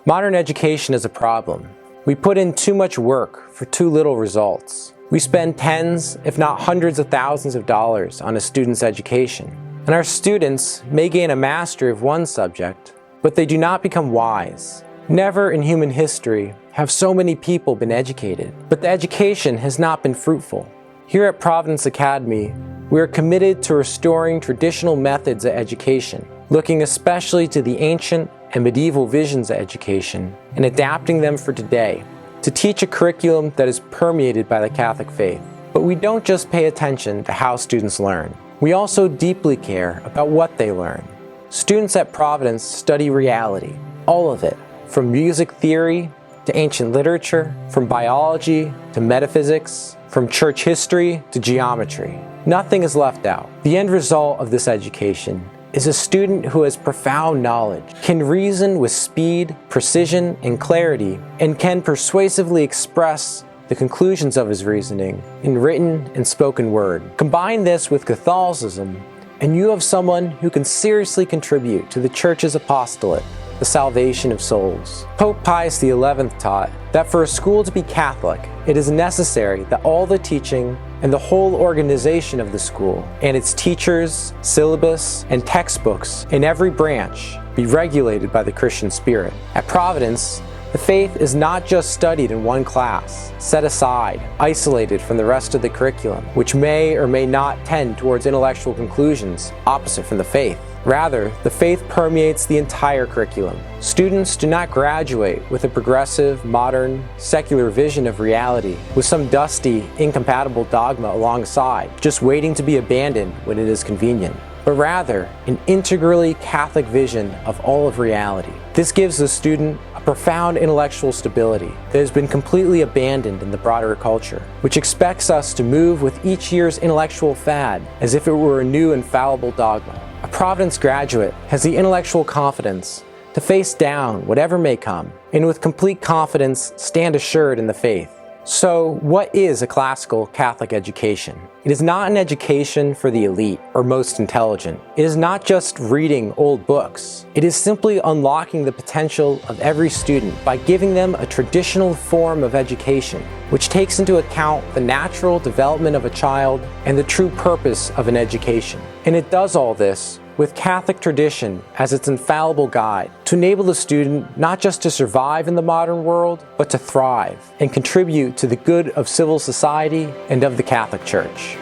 Modern education is a problem. We put in too much work for too little results. We spend tens, if not hundreds of thousands of dollars on a student's education. And our students may gain a mastery of one subject, but they do not become wise. Never in human history have so many people been educated, but the education has not been fruitful. Here at Providence Academy, we are committed to restoring traditional methods of education, looking especially to the ancient and medieval visions of education and adapting them for today, to teach a curriculum that is permeated by the Catholic faith. But we don't just pay attention to how students learn. We also deeply care about what they learn. Students at Providence study reality, all of it, from music theory to ancient literature, from biology to metaphysics, from church history to geometry. Nothing is left out. The end result of this education is a student who has profound knowledge, can reason with speed, precision, and clarity, and can persuasively express the conclusions of his reasoning in written and spoken word. Combine this with Catholicism, and you have someone who can seriously contribute to the Church's apostolate, the salvation of souls. Pope Pius XI taught that for a school to be Catholic, it is necessary that all the teaching and the whole organization of the school and its teachers, syllabus, and textbooks in every branch be regulated by the Christian spirit. At Providence, the faith is not just studied in one class, set aside, isolated from the rest of the curriculum, which may or may not tend towards intellectual conclusions opposite from the faith. Rather, the faith permeates the entire curriculum. Students do not graduate with a progressive, modern, secular vision of reality with some dusty, incompatible dogma alongside, just waiting to be abandoned when it is convenient, but rather an integrally Catholic vision of all of reality. This gives the student a profound intellectual stability that has been completely abandoned in the broader culture, which expects us to move with each year's intellectual fad as if it were a new infallible dogma. A Providence graduate has the intellectual confidence to face down whatever may come, and with complete confidence stand assured in the faith. So, what is a classical Catholic education? It is not an education for the elite or most intelligent. It is not just reading old books. It is simply unlocking the potential of every student by giving them a traditional form of education, which takes into account the natural development of a child and the true purpose of an education. And it does all this with Catholic tradition as its infallible guide, to enable the student not just to survive in the modern world, but to thrive and contribute to the good of civil society and of the Catholic Church.